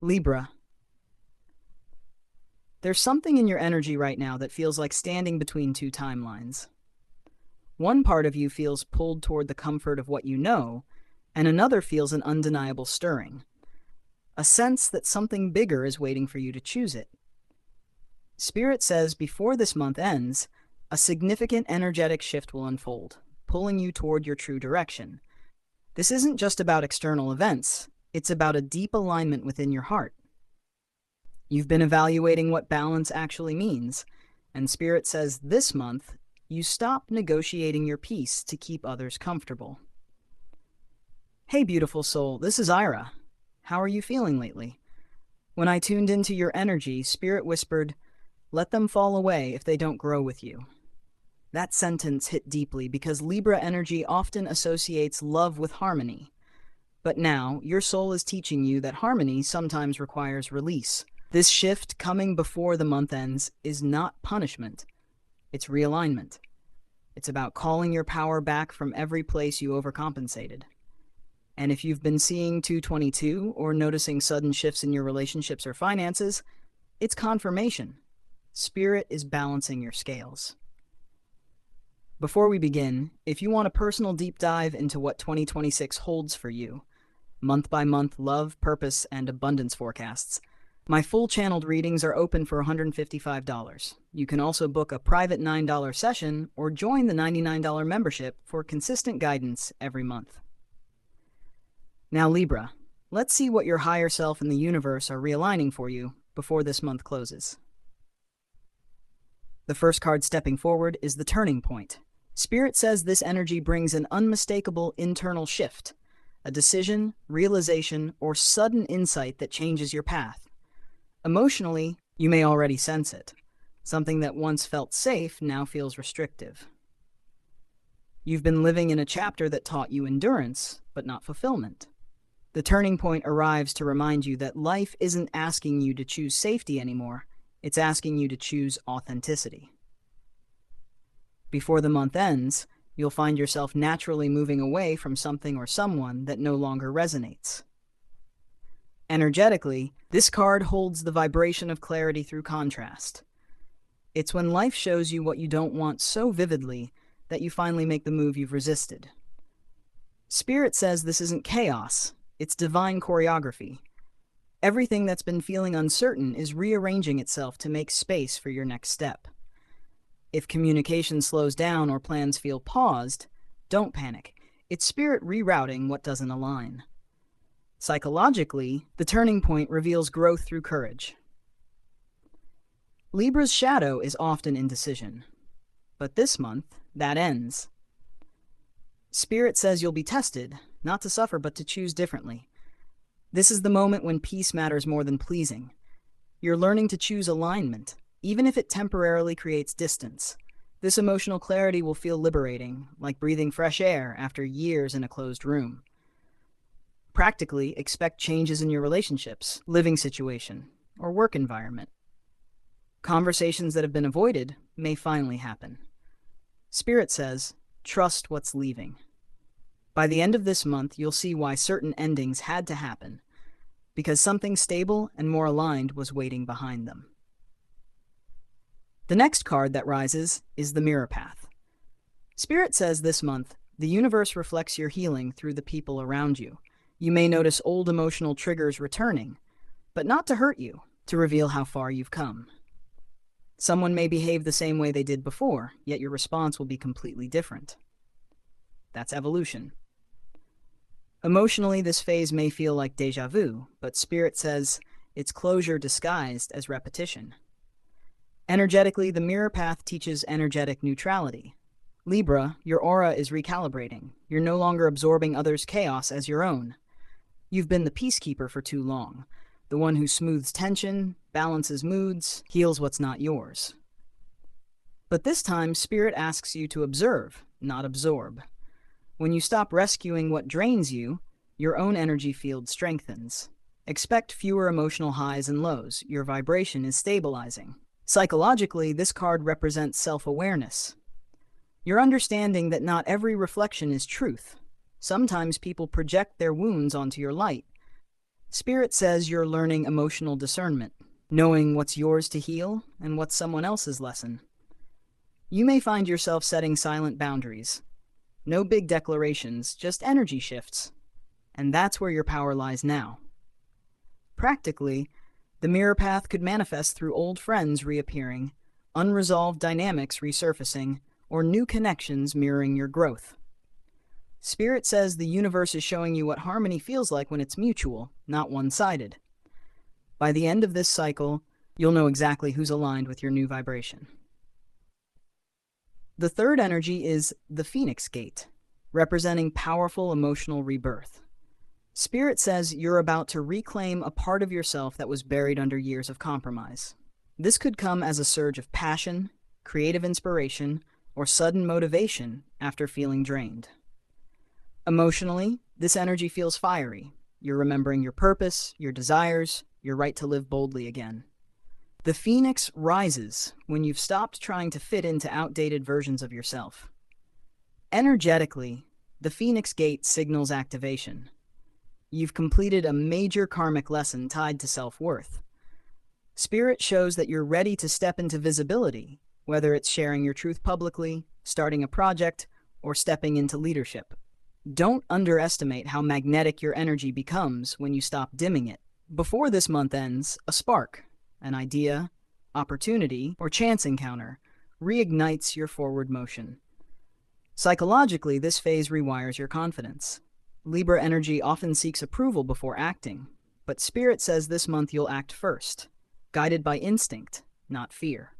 Libra, there's something in your energy right now that feels like standing between two timelines. One part of you feels pulled toward the comfort of what you know, and another feels an undeniable stirring, a sense that something bigger is waiting for you to choose it. Spirit says before this month ends, a significant energetic shift will unfold, pulling you toward your true direction. This isn't just about external events, it's about a deep alignment within your heart. You've been evaluating what balance actually means, and Spirit says this month, you stop negotiating your peace to keep others comfortable. Hey, beautiful soul, this is Aira. How are you feeling lately? When I tuned into your energy, Spirit whispered, "Let them fall away if they don't grow with you." That sentence hit deeply because Libra energy often associates love with harmony. But now, your soul is teaching you that harmony sometimes requires release. This shift coming before the month ends is not punishment, it's realignment. It's about calling your power back from every place you overcompensated. And if you've been seeing 222 or noticing sudden shifts in your relationships or finances, it's confirmation. Spirit is balancing your scales. Before we begin, if you want a personal deep dive into what 2026 holds for you, month-by-month love, purpose, and abundance forecasts, my full channeled readings are open for $155. You can also book a private $9 session or join the $99 membership for consistent guidance every month. Now, Libra, let's see what your higher self and the universe are realigning for you before this month closes. The first card stepping forward is the turning point. Spirit says this energy brings an unmistakable internal shift, a decision, realization, or sudden insight that changes your path. Emotionally, you may already sense it. Something that once felt safe now feels restrictive. You've been living in a chapter that taught you endurance, but not fulfillment. The turning point arrives to remind you that life isn't asking you to choose safety anymore, it's asking you to choose authenticity. Before the month ends, you'll find yourself naturally moving away from something or someone that no longer resonates. Energetically, this card holds the vibration of clarity through contrast. It's when life shows you what you don't want so vividly that you finally make the move you've resisted. Spirit says this isn't chaos, it's divine choreography. Everything that's been feeling uncertain is rearranging itself to make space for your next step. If communication slows down or plans feel paused, don't panic. It's Spirit rerouting what doesn't align. Psychologically, the turning point reveals growth through courage. Libra's shadow is often indecision. But this month, that ends. Spirit says you'll be tested, not to suffer but to choose differently. This is the moment when peace matters more than pleasing. You're learning to choose alignment, even if it temporarily creates distance. This emotional clarity will feel liberating, like breathing fresh air after years in a closed room. Practically, expect changes in your relationships, living situation, or work environment. Conversations that have been avoided may finally happen. Spirit says, trust what's leaving. By the end of this month, you'll see why certain endings had to happen, because something stable and more aligned was waiting behind them. The next card that rises is the Mirror Path. Spirit says this month, the universe reflects your healing through the people around you. You may notice old emotional triggers returning, but not to hurt you, to reveal how far you've come. Someone may behave the same way they did before, yet your response will be completely different. That's evolution. Emotionally, this phase may feel like déjà vu, but Spirit says it's closure disguised as repetition. Energetically, the Mirror Path teaches energetic neutrality. Libra, your aura is recalibrating. You're no longer absorbing others' chaos as your own. You've been the peacekeeper for too long, the one who smooths tension, balances moods, heals what's not yours. But this time, Spirit asks you to observe, not absorb. When you stop rescuing what drains you, your own energy field strengthens. Expect fewer emotional highs and lows. Your vibration is stabilizing. Psychologically, this card represents self-awareness. You're understanding that not every reflection is truth. Sometimes people project their wounds onto your light. Spirit says you're learning emotional discernment, knowing what's yours to heal and what's someone else's lesson. You may find yourself setting silent boundaries. No big declarations, just energy shifts. And that's where your power lies now. Practically, the mirror path could manifest through old friends reappearing, unresolved dynamics resurfacing, or new connections mirroring your growth. Spirit says the universe is showing you what harmony feels like when it's mutual, not one-sided. By the end of this cycle, you'll know exactly who's aligned with your new vibration. The third energy is the Phoenix Gate, representing powerful emotional rebirth. Spirit says you're about to reclaim a part of yourself that was buried under years of compromise. This could come as a surge of passion, creative inspiration, or sudden motivation after feeling drained. Emotionally, this energy feels fiery. You're remembering your purpose, your desires, your right to live boldly again. The phoenix rises when you've stopped trying to fit into outdated versions of yourself. Energetically, the Phoenix Gate signals activation. You've completed a major karmic lesson tied to self-worth. Spirit shows that you're ready to step into visibility, whether it's sharing your truth publicly, starting a project, or stepping into leadership. Don't underestimate how magnetic your energy becomes when you stop dimming it. Before this month ends, a spark, an idea, opportunity, or chance encounter reignites your forward motion. Psychologically, this phase rewires your confidence. Libra energy often seeks approval before acting, but Spirit says this month you'll act first, guided by instinct, not fear.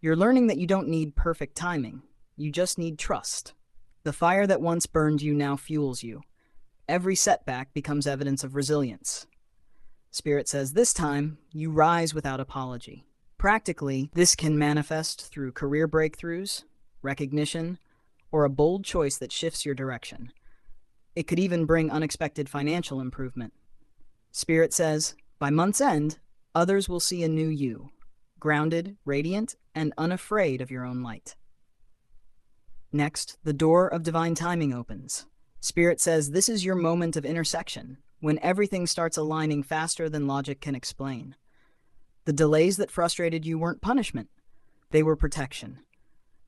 You're learning that you don't need perfect timing, you just need trust. The fire that once burned you now fuels you. Every setback becomes evidence of resilience. Spirit says this time, you rise without apology. Practically, this can manifest through career breakthroughs, recognition, or a bold choice that shifts your direction. It could even bring unexpected financial improvement. Spirit says, by month's end, others will see a new you, grounded, radiant, and unafraid of your own light. Next, the door of divine timing opens. Spirit says this is your moment of intersection, when everything starts aligning faster than logic can explain. The delays that frustrated you weren't punishment. They were protection.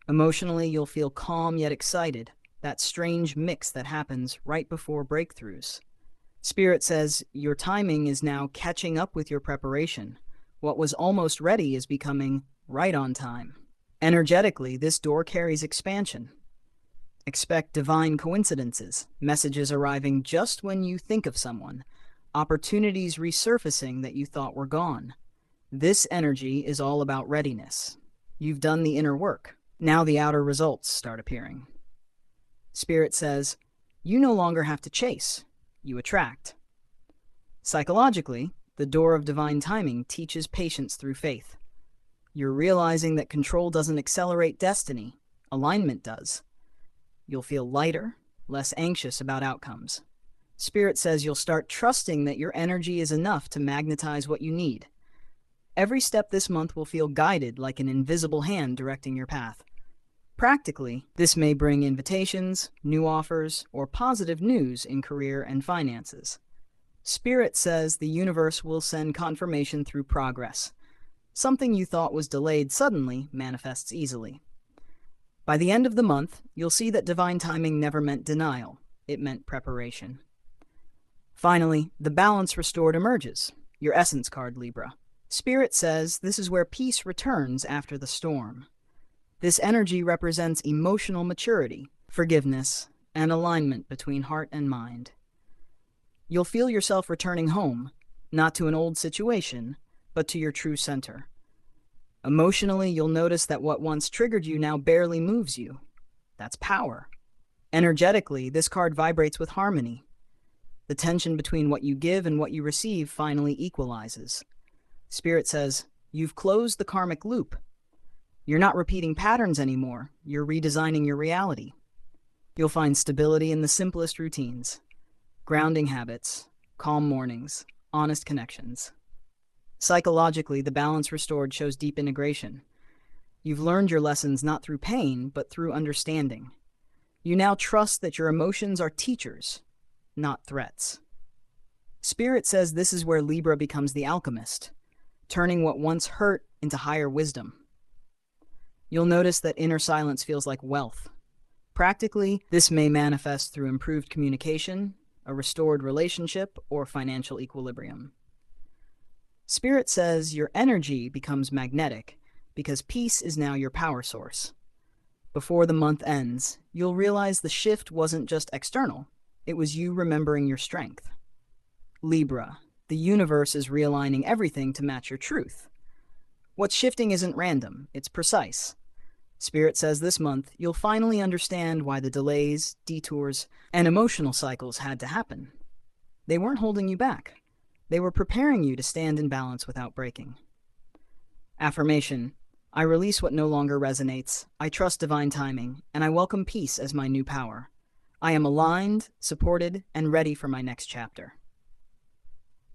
Emotionally, you'll feel calm yet excited, that strange mix that happens right before breakthroughs. Spirit says your timing is now catching up with your preparation. What was almost ready is becoming right on time. Energetically, this door carries expansion. Expect divine coincidences, messages arriving just when you think of someone, opportunities resurfacing that you thought were gone. This energy is all about readiness. You've done the inner work. Now the outer results start appearing. Spirit says, you no longer have to chase, you attract. Psychologically, the door of divine timing teaches patience through faith. You're realizing that control doesn't accelerate destiny, alignment does. You'll feel lighter, less anxious about outcomes. Spirit says you'll start trusting that your energy is enough to magnetize what you need. Every step this month will feel guided like an invisible hand directing your path. Practically, this may bring invitations, new offers, or positive news in career and finances. Spirit says the universe will send confirmation through progress. Something you thought was delayed suddenly manifests easily. By the end of the month, you'll see that divine timing never meant denial, it meant preparation. Finally, the balance restored emerges, your essence card, Libra. Spirit says this is where peace returns after the storm. This energy represents emotional maturity, forgiveness, and alignment between heart and mind. You'll feel yourself returning home, not to an old situation, but to your true center. Emotionally, you'll notice that what once triggered you now barely moves you. That's power. Energetically, this card vibrates with harmony. The tension between what you give and what you receive finally equalizes. Spirit says, you've closed the karmic loop. You're not repeating patterns anymore, you're redesigning your reality. You'll find stability in the simplest routines. Grounding habits, calm mornings, honest connections. Psychologically, the balance restored shows deep integration. You've learned your lessons not through pain, but through understanding. You now trust that your emotions are teachers, not threats. Spirit says this is where Libra becomes the alchemist, turning what once hurt into higher wisdom. You'll notice that inner silence feels like wealth. Practically, this may manifest through improved communication, a restored relationship, or financial equilibrium. Spirit says your energy becomes magnetic because peace is now your power source. Before the month ends, you'll realize the shift wasn't just external, it was you remembering your strength. Libra, the universe is realigning everything to match your truth. What's shifting isn't random, it's precise. Spirit says this month, you'll finally understand why the delays, detours, and emotional cycles had to happen. They weren't holding you back. They were preparing you to stand in balance without breaking. Affirmation: I release what no longer resonates, I trust divine timing, and I welcome peace as my new power. I am aligned, supported, and ready for my next chapter.